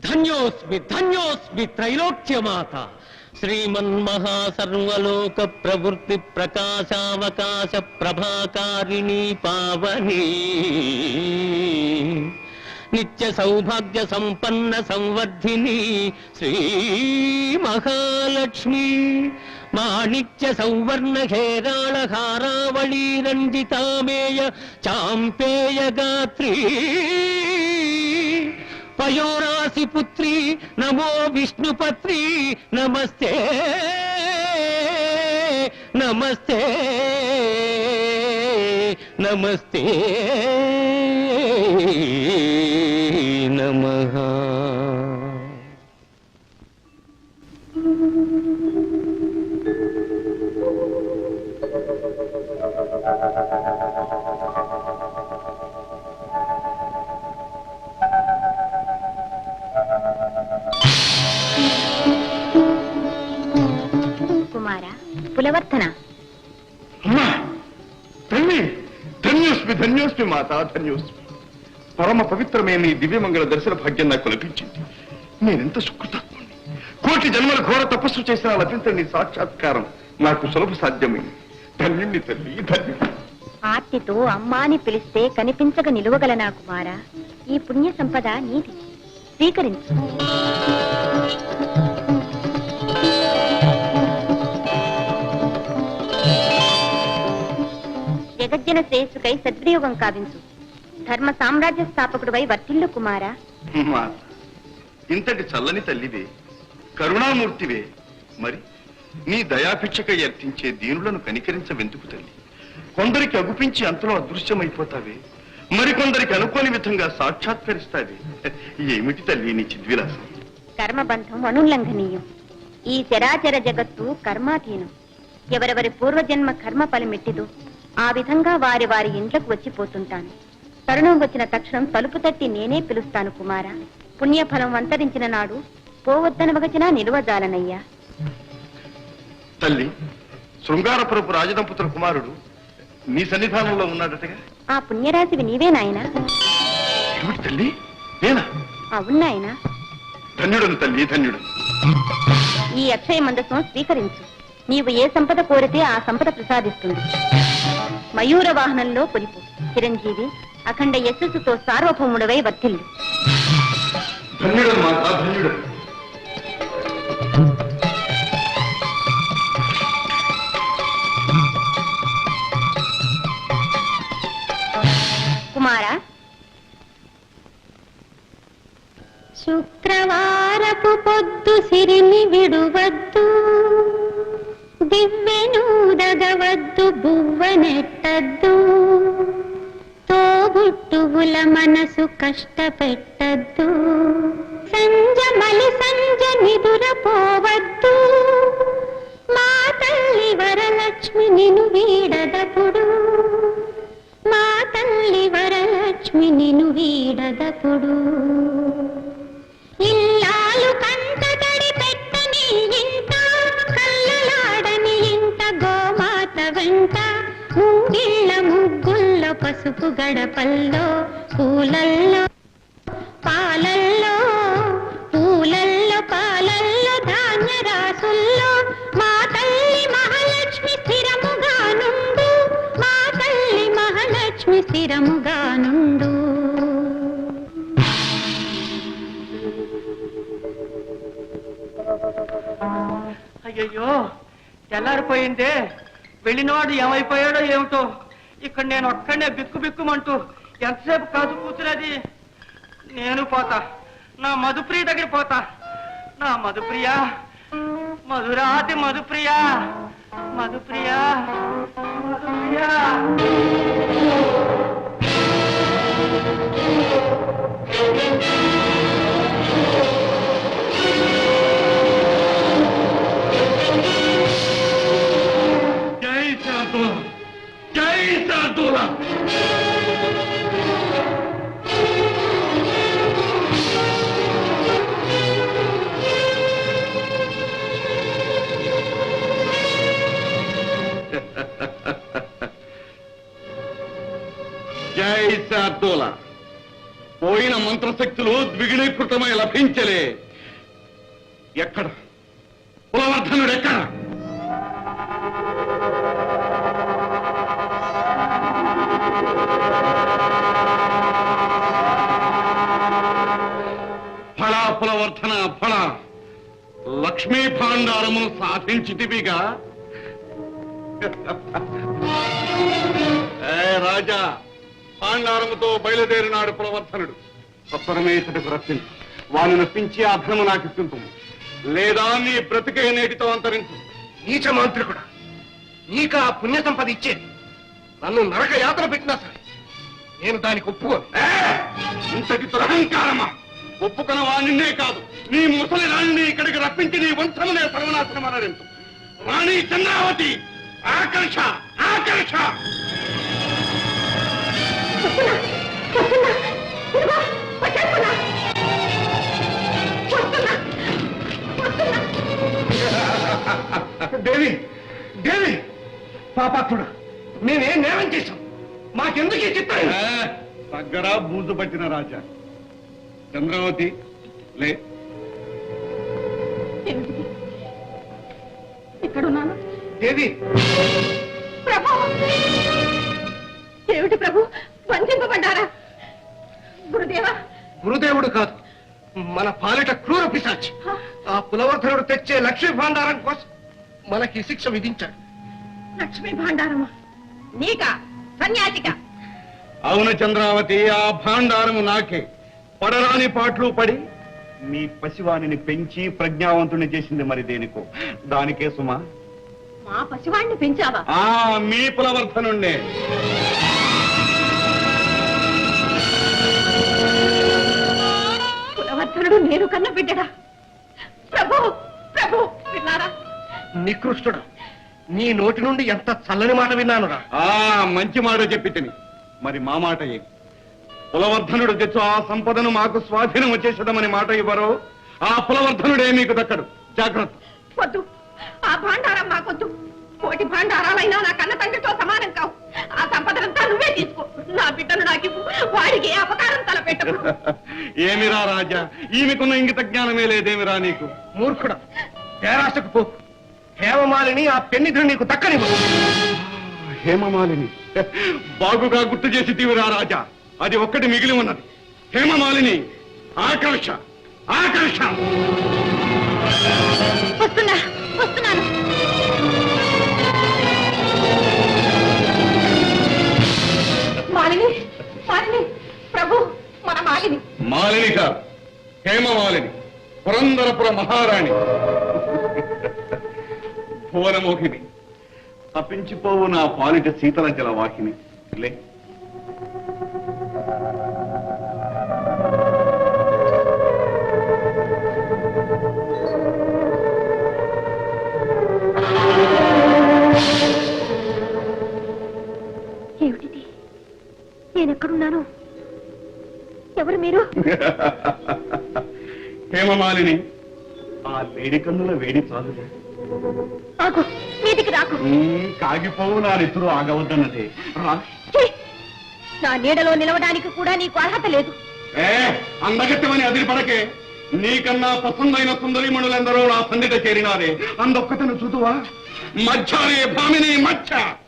ధన్యోస్మి ధన్యోస్మి త్రైలోక్యమాత శ్రీమన్మహాసర్వలోక ప్రవృత్తి ప్రకాశావకాశ ప్రభాకారిణీ పావనీ నిత్య సౌభాగ్య సంపన్న సంవర్ధిని శ్రీ మహాలక్ష్మి మాణిక్య సౌవర్ణ హేరాళ హారావళీ రంజితామేయ చాంపేయ గాత్రీ పయోరాసి పుత్రి నమో విష్ణుపత్రి నమస్తే నమస్తే నమస్తే నమః. కుమారా పులవర్తన ధన్యోస్మి ధన్యోస్మి మాత ధన్యోస్మి. పరమ పవిత్రమైన ఈ దివ్యమంగళ దర్శన భాగ్యం నాకు లభించింది. నేనెంత సుకృతాత్ముని. కోటి జన్మల ఘోర తపస్సు చేసిన లభించని సాక్షాత్కారం నాకు సులభ సాధ్యమైంది. ధన్యుణ్ణి తల్లి ధన్యుణ్ణి. ఆర్తితో అమ్మాని పిలిస్తే కనిపించక నిలువగలనా కుమారా? ఈ పుణ్య సంపద నీది, స్వీకరించు. జగజ్జన శ్రేయస్సుకై సద్వినియోగం కావించు. ధర్మ సామ్రాజ్య స్థాపకుడివై వర్తిల్లు కుమారా. మాత, ఇంతటి చల్లని తల్లివే, కరుణామూర్తివే, మరి నీ దయాభిక్షకై అర్థించే దీనులను కనికరించవెందుకు తల్లి? కొందరికి అగుపించి అంతలో అదృశ్యమైపోతావే, మరికొందరికి అనుకోని విధంగా సాక్షాత్కరిస్తావే. ఏమిటి తల్లి నీ చిద్విలాసం? కర్మబంధం అనుల్లంఘనీయం. ఈ చరాచర జగత్తు కర్మాధీనం. ఎవరెవరి పూర్వజన్మ కర్మ ఫలమెట్టిదో ఆ విధంగా వారి వారి ఇంట్లకు వచ్చిపోతుంటాను. తరుణం వచ్చిన తక్షణం తలుపు తట్టి నేనే పిలుస్తాను కుమారా. పుణ్యఫలం అంతరించిన నాడు పోవద్దనవగచినా నిలువజాలనయ్యా. తల్లి, శృంగారపురపు రాజదంపతుల కుమారుడు నీ సన్నిధానంలో ఉన్నాడటగా? ఆ పుణ్యరాశివి నీవే నాయనా. ఏమిటి తల్లి, నేనా? అవును నాయనా. ధన్యుడను తల్లి ధన్యుడు. ఈ అక్షయ మందసం స్వీకరించు. నీవు ఏ సంపద కోరితే ఆ సంపద ప్రసాదిస్తుంది. మయూర వాహనంలో కొలిపు. చిరంజీవి అఖండ యశస్సుతో సార్వభౌముడవై వర్తిల్లు. ధన్యుడు మాత ధన్యుడు. కుమారా, శుక్రవారపు పొద్దు సిరిని విడువద్దు, దివ్వెనూదగవద్దు, బువ్వనెట్టద్దు, తోబుట్టువుల మనసు కష్టపెట్టద్దు, సంజమలి సంజ నిదురపోవద్దు, మా తల్లి వరలక్ష్మి నిను వీడదపుడు, మా తల్లి వరలక్ష్మి నిను వీడదపుడు. ఇల్లాలు కంటతడి పెట్టని ఇంట, కళ్ళలాడని ఇంట, గోమాత వెంట, ముంగిళ్ళ ముగ్గుల్లో, పసుపు గడపల్లో, పూలల్లో పాలల్లో, పూలల్లో పాలల్లో, ధాన్య రాసుల్లో, మా తల్లి మహాలక్ష్మి స్థిరముగా నుండు, మా తల్లి మహాలక్ష్మి స్థిరముగా నుండు. అయ్యయ్యో, తెల్లారిపోయిందే. వెళ్ళినవాడు ఏమైపోయాడో ఏమిటో. ఇక్కడ నేను ఒక్కడనే బిక్కు బిక్కుమంటూ ఎంతసేపు కాదు కూతురది. నేను పోతా, నా మధుప్రియ దగ్గర పోతా. నా మధుప్రియ, మధురాతి మధుప్రియ, మధుప్రియ, మధుప్రియ. జై శాంతుల, జై శాంతుల. పోయిన మంత్రశక్తులు ద్విగుణీకృతమై లభించలే. ఎక్కడ కులవర్ధనుడు ఎక్కడ? ఫళా కులవర్ధన ఫళ లక్ష్మీ భాండారమును సాధించితివిగా. ఏ రాజా, భాండారముతో బయలుదేరినాడు కులవర్ధనుడు. సత్వరమే ఇతడికి రప్పించు. వాని నొప్పించి ఆ ధనము నాకు ఇప్పింపు, లేదా నీ బ్రతికే నేటితో అంతరించు. నీచ మాంత్రికుడా, నీక ఆ పుణ్య సంపద ఇచ్చేది. నన్ను నరక యాత్ర పెట్టినా సరే నేను దానికి ఒప్పుకోను. ఇంతటి దురహంకారమా? ఒప్పుకున్న వాణ్ణే కాదు, నీ ముసలి రాణిని ఇక్కడికి రప్పించి నీ వంశమునే సర్వనాశనం అనరించు. రాణి చంద్రావతి, ఆకర్ష ఆకర్ష. దేవి దేవి, పాపాత్ముడా, మేమేం నేరం చేశాం? మాకెందుకు ఈ చిత్రం? దగ్గర బూజు పట్టిన రాజా. చంద్రావతి లే. ఎక్కడున్నాను? దేవి, ప్రభు, ఏమిటి ప్రభు, వంచింపబడ్డారా? గురుదేవా, గురుదేవుడు కాదు, మన పాలిట క్రూర పిశాచి. ఆ కులవర్ధనుడు తెచ్చే లక్ష్మీ భాండారం కోసం మనకి శిక్ష విధించాడు. లక్ష్మీ భాండారమా? నీకా సన్యాసిక? అవును చంద్రావతి, ఆ భాండారము నాకే. పడరాని పాటలు పడి మీ పసివాణిని పెంచి ప్రజ్ఞావంతుని చేసింది మరి దేనికో. దానికే సుమా. మా పసివాణ్ణి పెంచావా? మీ కులవర్ధనుండే. కులవర్ధనుడు నేను కన్న బిడ్డడా? ప్రభు ప్రభు, విన్నారా? నికృష్టుడు, నీ నోటి నుండి ఎంత చల్లని మాట విన్నానురా. మంచి మాట చెప్పి తిని మరి మా మాట ఏ? కులవర్ధనుడు తెచ్చు ఆ సంపదను మాకు స్వాధీనం వచ్చేసేదమని మాట ఇవ్వరు. ఆ కులవర్ధనుడే మీకు దక్కడు. జాగ్రత్త. వద్దు, ఆ భాండారం మాకొద్దు. కోటి భాండారాలైనా నా కన్న తండ్రితో సమానం కావు. ఆ సంపదనంతా నువ్వే తీసుకో. నా బిడ్డను నాకు వాడికి అపకారం తలపెట్టకు. ఏమిరా రాజా, ఈమెకున్న ఇంగిత జ్ఞానమే లేదేమిరా నీకు? మూర్ఖుడా, పేరాశకు పో. హేమమాలిని ఆ పెన్నిధుడు నీకు దక్కని. హేమమాలిని బాగుగా గుర్తు చేసి తీవిరా రాజా. అది ఒక్కటి మిగిలి ఉన్నది. హేమమాలిని, ఆకర్ష ఆకర్ష. వస్తున్నా, వస్తున్నాను. మాలిని, మాలిని, ప్రభు, మన మాలిని. మాలిని కాదు, హేమమాలిని, పురందరపుర మహారాణి, భువనమోహిని, తప్పించిపోవు నా పాలిట శీతల జలవాహిని. లే. ఏమిటిది? నేనెక్కడున్నాను? ఎవరు మీరు? హేమమాలిని, ఆ వేడి కన్నుల వేడి చాలు. ఆగు, మీదికి రాకు. కాగిపోవు నా నెత్తురు ఆగవద్దన్నదే. రా. ఛీ! నా నీడలో నిలవడానికి కూడా నీకు అర్హత లేదు. అందగత్తమని అదిరిపడకే. నీకన్నా పసందైన సుందరిమణులెందరో నా సందిట చేరినారే. అందొక్కతను చూతువా? మధ్యానే భామిని మధ్య.